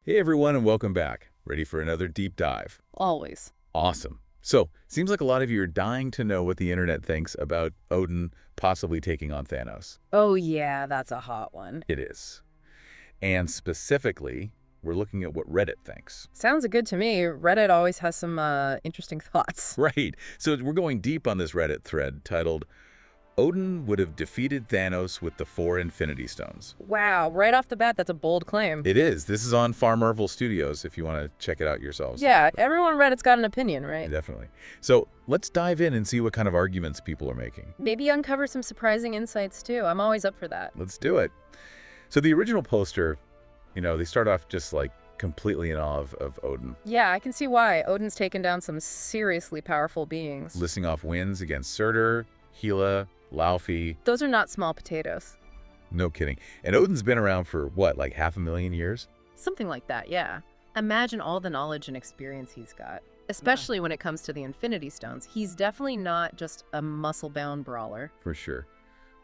Hey everyone and welcome back. Ready for another deep dive? Always. Awesome. So, seems like a lot of you are dying to know what the internet thinks about Odin possibly taking on Thanos. Oh yeah, that's a hot one. It is. And specifically, we're looking at what Reddit thinks. Sounds good to me. Reddit always has some interesting thoughts. Right. So we're going deep on this Reddit thread titled, Odin would have defeated Thanos with the 4 Infinity Stones. Wow, right off the bat, that's a bold claim. It is. This is on Far Marvel Studios if you want to check it out yourselves. Yeah, everyone Reddit's got an opinion, right? Definitely. So let's dive in and see what kind of arguments people are making. Maybe uncover some surprising insights too. I'm always up for that. Let's do it. So the original poster, they start off just like completely in awe of Odin, Yeah, I can see why. Odin's taken down some seriously powerful beings. listing off wins against Surtur, Hela, Laufey. Those are not small potatoes. No kidding. And Odin's been around for what, like 500,000 years? Something like that, yeah. Imagine all the knowledge and experience he's got. Especially when it comes to the Infinity Stones. He's definitely not just a muscle-bound brawler. For sure.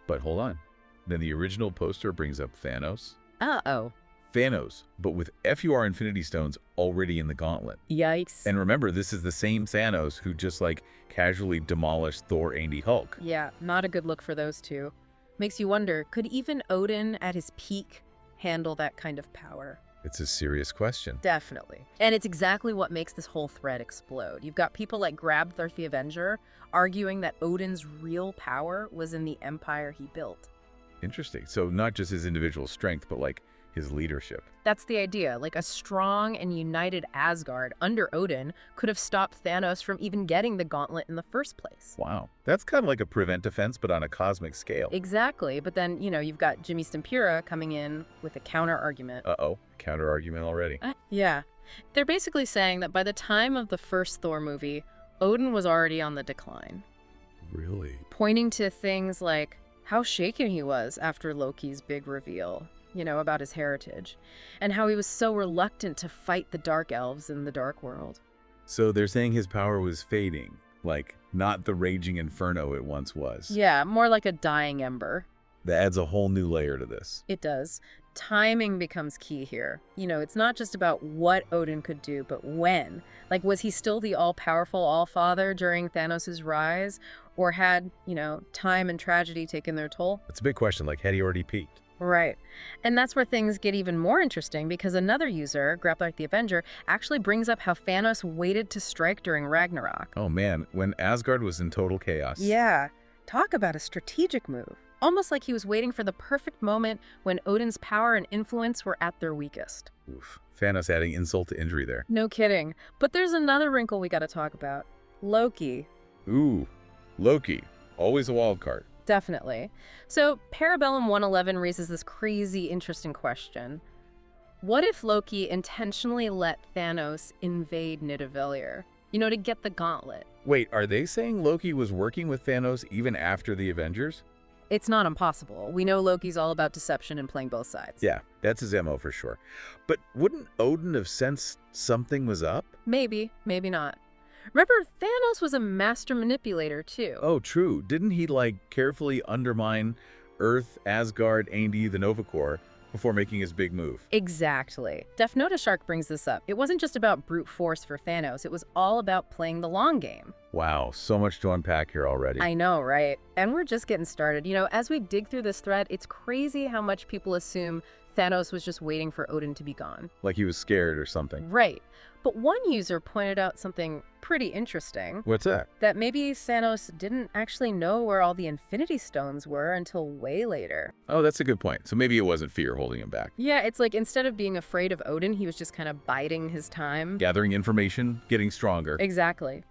But hold on. Then the original poster brings up Thanos. Uh-oh. Thanos, but with FUR Infinity Stones already in the gauntlet. Yikes. And remember, this is the same Thanos who just like casually demolished Thor, Andy, Hulk. Yeah, not a good look for those two. Makes you wonder, could even Odin at his peak handle that kind of power? It's a serious question. Definitely. And it's exactly what makes this whole thread explode. You've got people like Grabtharth the Avenger arguing that Odin's real power was in the empire he built. Interesting. So not just his individual strength, but like his leadership. That's the idea. Like a strong and united Asgard under Odin could have stopped Thanos from even getting the gauntlet in the first place. Wow. That's kind of like a prevent defense, but on a cosmic scale. Exactly. But then, you've got Jimmy Stempura coming in with a counter-argument. Uh-oh. Counter-argument already. Yeah. They're basically saying that by the time of the first Thor movie, Odin was already on the decline. Really? Pointing to things like how shaken he was after Loki's big reveal, about his heritage, and how he was so reluctant to fight the Dark Elves in the Dark World. So they're saying his power was fading, like not the raging inferno it once was. Yeah, more like a dying ember. That adds a whole new layer to this. It does. Timing becomes key here. It's not just about what Odin could do, but when. Like, was he still the all-powerful All-Father during Thanos' rise? Or had, time and tragedy taken their toll? It's a big question, like had he already peaked? Right. And that's where things get even more interesting because another user, Grabtharth the Avenger, actually brings up how Thanos waited to strike during Ragnarok. Oh man, when Asgard was in total chaos. Yeah. Talk about a strategic move. Almost like he was waiting for the perfect moment when Odin's power and influence were at their weakest. Oof. Thanos adding insult to injury there. No kidding. But there's another wrinkle we gotta talk about. Loki. Ooh, Loki. Always a wild card. Definitely. So Parabellum 111 raises this crazy interesting question. What if Loki intentionally let Thanos invade Nidavellir? To get the gauntlet. Wait, are they saying Loki was working with Thanos even after the Avengers? It's not impossible. We know Loki's all about deception and playing both sides. Yeah, that's his MO for sure. But wouldn't Odin have sensed something was up? Maybe, maybe not. Remember, Thanos was a master manipulator, too. Oh, true. Didn't he, carefully undermine Earth, Asgard, Andy, the Nova Corps before making his big move? Exactly. Death Note Shark brings this up. It wasn't just about brute force for Thanos. It was all about playing the long game. Wow, so much to unpack here already. I know, right? And we're just getting started. As we dig through this thread, it's crazy how much people assume Thanos was just waiting for Odin to be gone. Like he was scared or something. Right. But one user pointed out something pretty interesting. What's that? That maybe Thanos didn't actually know where all the Infinity Stones were until way later. Oh, that's a good point. So maybe it wasn't fear holding him back. Yeah, it's like instead of being afraid of Odin, he was just kind of biding his time. Gathering information, getting stronger. Exactly.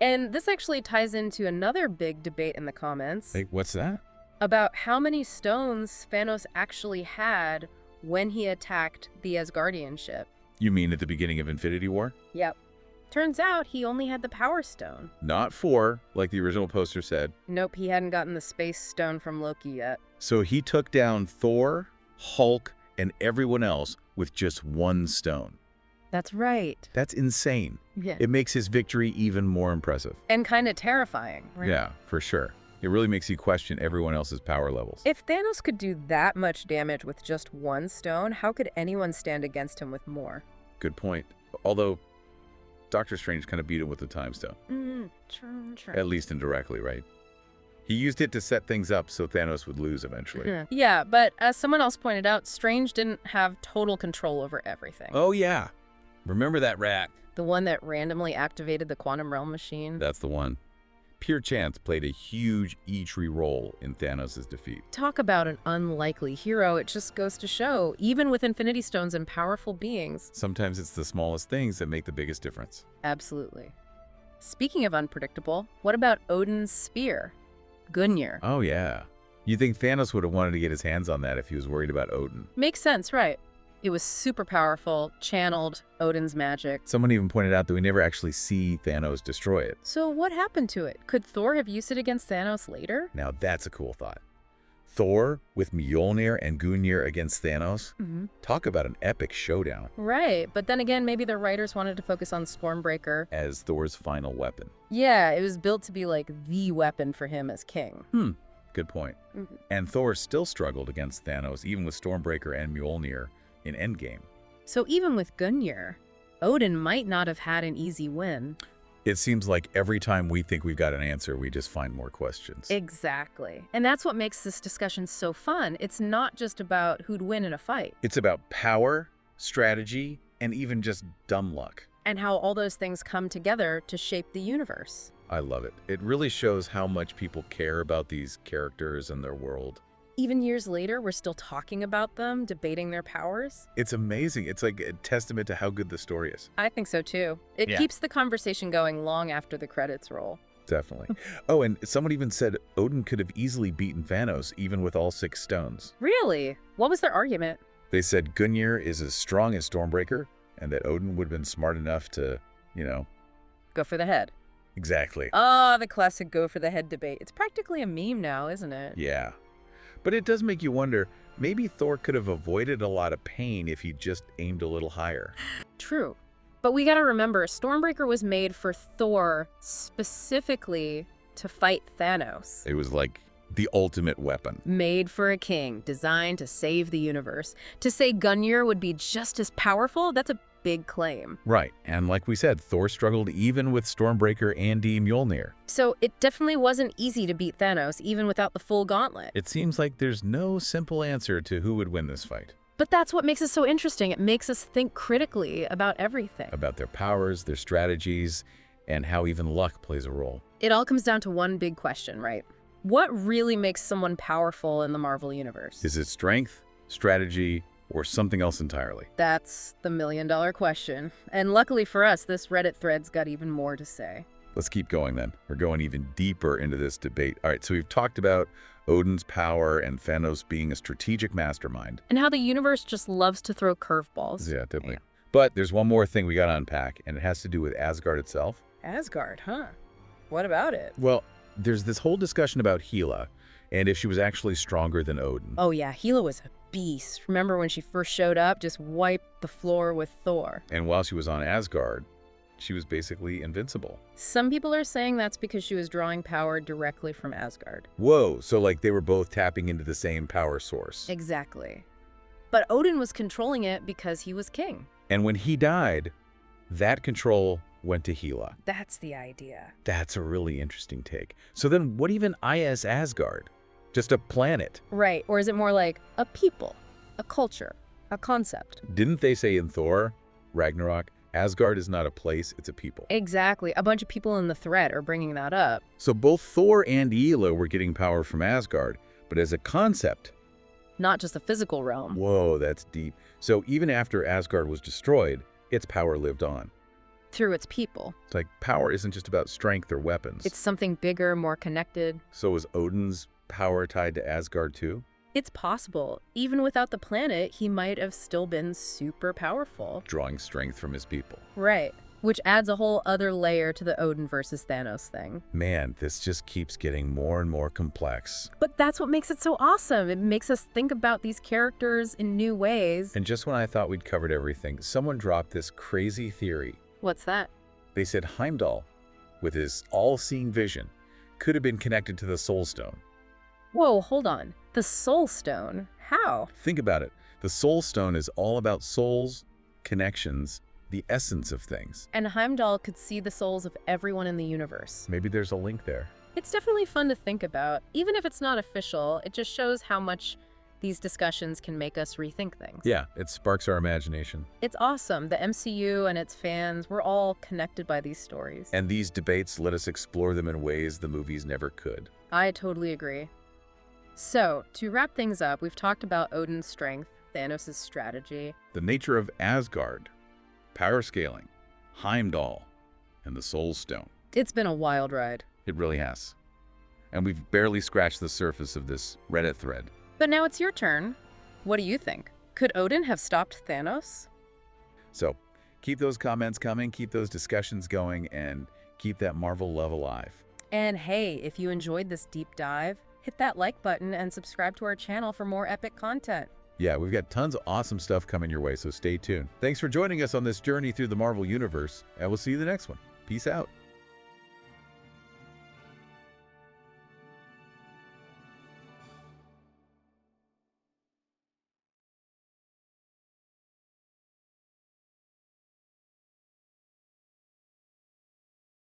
And this actually ties into another big debate in the comments. Hey, what's that? About how many stones Thanos actually had when he attacked the Asgardian ship. You mean at the beginning of Infinity War? Yep. Turns out he only had the Power Stone. Not 4, like the original poster said. Nope, he hadn't gotten the Space Stone from Loki yet. So he took down Thor, Hulk, and everyone else with just 1 stone. That's right. That's insane. Yeah. It makes his victory even more impressive. And kind of terrifying, right? Yeah, for sure. It really makes you question everyone else's power levels. If Thanos could do that much damage with just one stone, how could anyone stand against him with more? Good point. Although, Doctor Strange kind of beat him with the Time Stone. True. At least indirectly, right? He used it to set things up so Thanos would lose eventually. Yeah, but as someone else pointed out, Strange didn't have total control over everything. Oh, yeah. Remember that rat? The one that randomly activated the quantum realm machine? That's the one. Pure chance played a huge E-tree role in Thanos' defeat. Talk about an unlikely hero. It just goes to show, even with Infinity Stones and powerful beings. Sometimes it's the smallest things that make the biggest difference. Absolutely. Speaking of unpredictable, what about Odin's spear? Gungnir. Oh, yeah. You think Thanos would have wanted to get his hands on that if he was worried about Odin. Makes sense, right? It was super powerful, channeled Odin's magic. Someone even pointed out that we never actually see Thanos destroy it. So what happened to it? Could Thor have used it against Thanos later? Now that's a cool thought. Thor with Mjolnir and Gungnir against Thanos? Talk about an epic showdown. Right, but then again, maybe the writers wanted to focus on Stormbreaker as Thor's final weapon. Yeah, it was built to be like the weapon for him as king. Good point. And Thor still struggled against Thanos, even with Stormbreaker and Mjolnir in Endgame. So even with Gungnir, Odin might not have had an easy win. It seems like every time we think we've got an answer, we just find more questions. Exactly. And that's what makes this discussion so fun. It's not just about who'd win in a fight. It's about power, strategy, and even just dumb luck. And how all those things come together to shape the universe. I love it. It really shows how much people care about these characters and their world. Even years later, we're still talking about them, debating their powers. It's amazing. It's like a testament to how good the story is. I think so too. It keeps the conversation going long after the credits roll. Definitely. Oh, and someone even said Odin could have easily beaten Thanos, even with all 6 stones. Really? What was their argument? They said Gungnir is as strong as Stormbreaker, and that Odin would have been smart enough to, go for the head. Exactly. Ah, the classic go for the head debate. It's practically a meme now, isn't it? Yeah. But it does make you wonder, maybe Thor could have avoided a lot of pain if he just aimed a little higher. True. But we gotta remember, Stormbreaker was made for Thor specifically to fight Thanos. It was like the ultimate weapon. Made for a king, designed to save the universe. To say Gungnir would be just as powerful, that's a big claim. Right, and like we said, Thor struggled even with Stormbreaker and Mjolnir. So it definitely wasn't easy to beat Thanos, even without the full gauntlet. It seems like there's no simple answer to who would win this fight. But that's what makes it so interesting. It makes us think critically about everything. About their powers, their strategies, and how even luck plays a role. It all comes down to one big question, right? What really makes someone powerful in the Marvel Universe? Is it strength, strategy, or something else entirely? That's the million-dollar question. And luckily for us, this Reddit thread's got even more to say. Let's keep going then. We're going even deeper into this debate. All right, so we've talked about Odin's power and Thanos being a strategic mastermind. And how the universe just loves to throw curveballs. Yeah, definitely. But there's one more thing we got to unpack, and it has to do with Asgard itself. Asgard, huh? What about it? Well, there's this whole discussion about Hela, and if she was actually stronger than Odin. Oh yeah, Hela was a beast. Remember when she first showed up, just wiped the floor with Thor. And while she was on Asgard, she was basically invincible. Some people are saying that's because she was drawing power directly from Asgard. Whoa, so like they were both tapping into the same power source. Exactly. But Odin was controlling it because he was king. And when he died, that control went to Hela. That's the idea. That's a really interesting take. So then what even is Asgard? Just a planet? Right, or is it more like a people, a culture, a concept? Didn't they say in Thor, Ragnarok, Asgard is not a place, it's a people? Exactly. A bunch of people in the thread are bringing that up. So both Thor and Hela were getting power from Asgard, but as a concept. Not just a physical realm. Whoa, that's deep. So even after Asgard was destroyed, its power lived on. Through its people. It's like power isn't just about strength or weapons. It's something bigger, more connected. So was Odin's power tied to Asgard too? It's possible. Even without the planet, he might have still been super powerful. Drawing strength from his people. Right. Which adds a whole other layer to the Odin versus Thanos thing. Man, this just keeps getting more and more complex. But that's what makes it so awesome. It makes us think about these characters in new ways. And just when I thought we'd covered everything, someone dropped this crazy theory. What's that? They said Heimdall, with his all-seeing vision, could have been connected to the Soul Stone. Whoa, hold on. The Soul Stone? How? Think about it. The Soul Stone is all about souls, connections, the essence of things. And Heimdall could see the souls of everyone in the universe. Maybe there's a link there. It's definitely fun to think about. Even if it's not official, it just shows how much these discussions can make us rethink things. Yeah, it sparks our imagination. It's awesome. The MCU and its fans, we're all connected by these stories. And these debates let us explore them in ways the movies never could. I totally agree. So, to wrap things up, we've talked about Odin's strength, Thanos' strategy, The nature of Asgard, power scaling, Heimdall, and the Soul Stone. It's been a wild ride. It really has. And we've barely scratched the surface of this Reddit thread. But now it's your turn. What do you think? Could Odin have stopped Thanos? So keep those comments coming, keep those discussions going, and keep that Marvel love alive. And hey, if you enjoyed this deep dive, hit that like button and subscribe to our channel for more epic content. Yeah, we've got tons of awesome stuff coming your way, so stay tuned. Thanks for joining us on this journey through the Marvel Universe, and we'll see you in the next one. Peace out.